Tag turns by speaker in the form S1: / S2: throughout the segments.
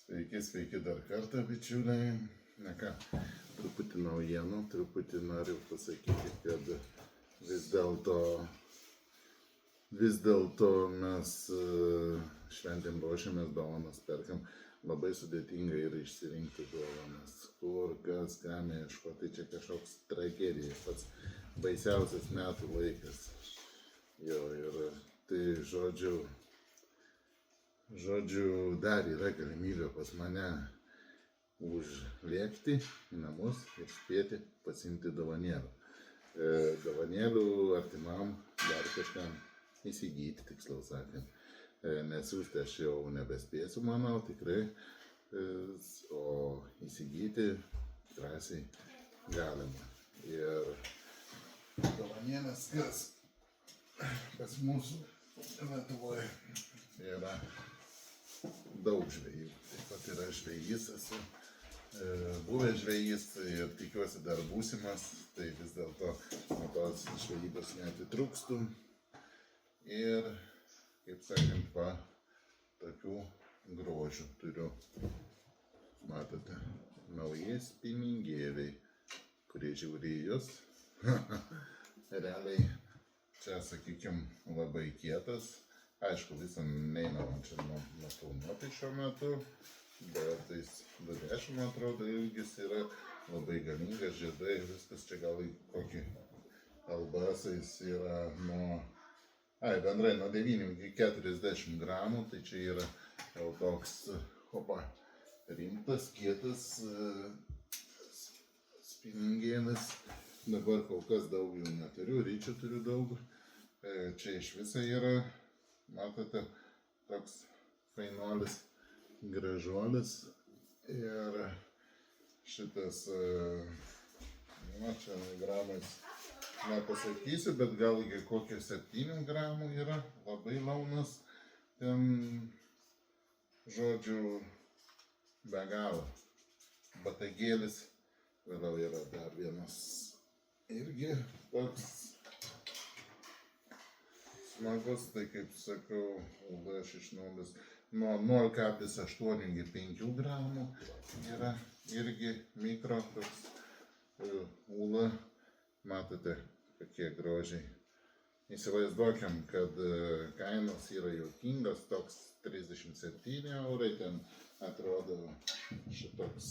S1: Sveiki dar kartą, bičiuliai. Na ką, truputį naujienų, truputį noriu pasakyti, kad vis dėlto mes šventėm ruošiamės, dovanas perkam. Labai sudėtinga yra išsirinkti dovanas. Kur, kas, ką ieškoti, čia kažkoks tragedija, pats baisiausias metų laikas. Jo, ir tai žodžiu, dar yra galimybė pas mane užlėkti į namus ir spėti pasiimti dovanėlių. Dovanėlių artimam dar kažkam įsigyti, tiksliau sakant. Nesiųsti aš jau nebespėsiu, manau, tikrai, o įsigyti drąsiai galima. Ir dovanėlės, kas pas mūsų Lietuvoje yra daug žvejų. Taip pat yra žvejys, esu buvęs žvejys ir tikiuosi dar būsimas, tai vis dėlto nuo tos žvejybos neatitrūkstu. Ir, kaip sakant, tokių grožių turiu. Matote, nauji spiningėliai, kurie žiūri į jūs. Realiai čia, sakykime, labai kietas. Aišku, visą neina man čia nufilmuoti šiuo metu, bet tais 20, man atrodo, ilgis yra labai galingas, žiedai, viskas čia gal į kokį albasais yra bendrai nuo 9 iki 40 gramų, tai čia yra jau toks, rimtas, kietas spiningėlis. Dabar kol kas daug jų neturiu, ryčių turiu daug, čia iš viso yra. Matote, toks fainuolis, gražuolis ir šitas, čia gramais nepasakysiu, bet gal iki kokio 7 gramų yra, labai launas, ten, žodžiu, be galo. Batagėlis, vėliau yra dar vienas irgi toks smagus, tai kaip sakau, UV60 nuo 0,8 iki 5 gramų yra irgi mikro toks UV. Matote, kokie grožiai. Įsivaizduokim, kad kainos yra juokingos, toks 37 eurai, ten atrodo šitoks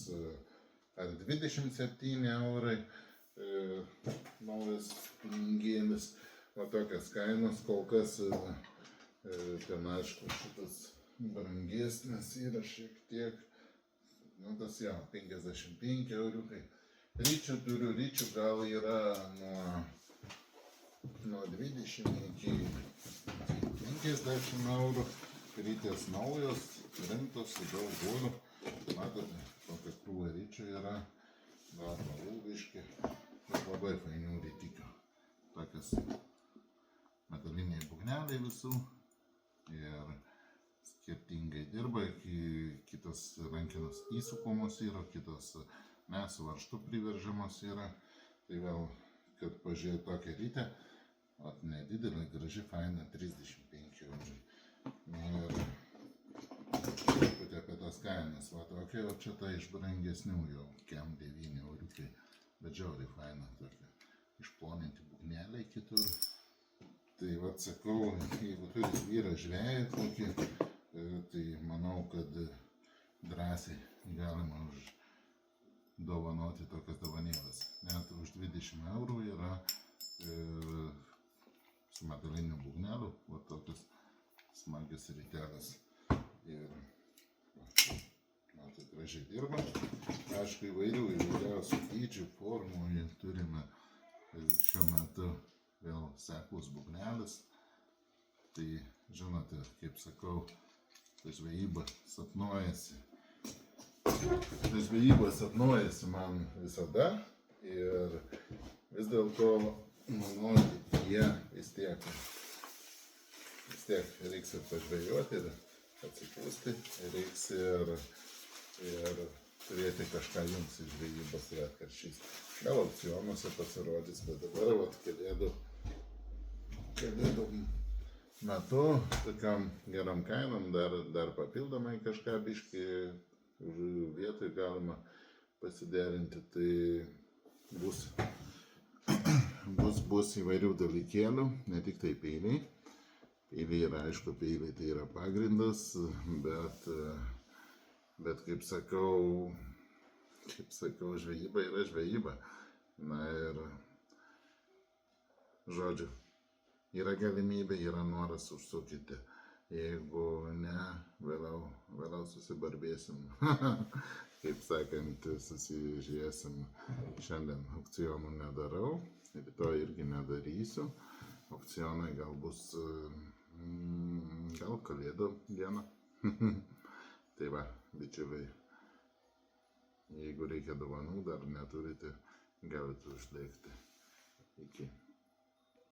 S1: ar 27 eurai naujas pinigėlis. O tokias kainos, kol kas ten aišku šitas brangesnis yra šiek tiek, tas 55 euriukai. Ryčių turiu, ryčių gal yra nuo 20 iki 50 eurų. Rytės naujos, rimtos, daug guolių. Matote, tokia krūva ryčių yra, dar ilgiški, labai fainių rytikių. Tokias metaliniai būgneliai visų ir skirtingai dirba, kitos rankenos įsukamos yra, kitos su varžtu priveržiamos yra. Tai vėl, kad pažiūrėjau tokią rytę, nedidelė, graži, faina, 35 eurai. Ir truputį apie tas kainas, tokia, o čia ta iš brangesnių jau, kem 9 euriukai, bet žiauriai faina tokia, išploninti būgneliai kitur. Tai sakau, jeigu turit vyrą žveją tokį, tai manau, kad drąsiai galima dovanoti tokias dovanėles. Net už 20 eurų yra su metaliniu būgneliu, tokias smagias rytelės. Ir matot, gražiai dirba. Aišku, įvairiausių dydžių, formų turime šiuo metu. Vėl seklus būgnelis, tai žinote, kaip sakau, ta žvejyba sapnuojasi. Ta žvejyba sapnuojasi man visada ir vis dėlto, manau, jie vis tiek reiks ir pažvejoti, ir atsipūsti, reiks ir turėti kažką jums iš žvejybos retkarčiais. Gal aukcionuose pasirodys, bet dabar kalėdų metu tokiam geram kainom dar papildomai kažką biškį vietoj galima pasiderinti, tai bus įvairių dalykėlių, ne tik tai peiliai. Peiliai yra, aišku, peiliai tai yra pagrindas, bet kaip sakau, žvejyba yra žvejyba. Na ir, žodžiu, yra galimybė, yra noras, užsukite. Jeigu ne, vėliau susibarbėsim. Kaip sakant, susižiūrėsim. Šiandien aukcionų nedarau, rytoj irgi nedarysiu. Aukcionai gal bus, gal Kalėdų dieną. Tai va, bičiuliai, jeigu reikia dovanų, dar neturite, galite uždegti. Iki.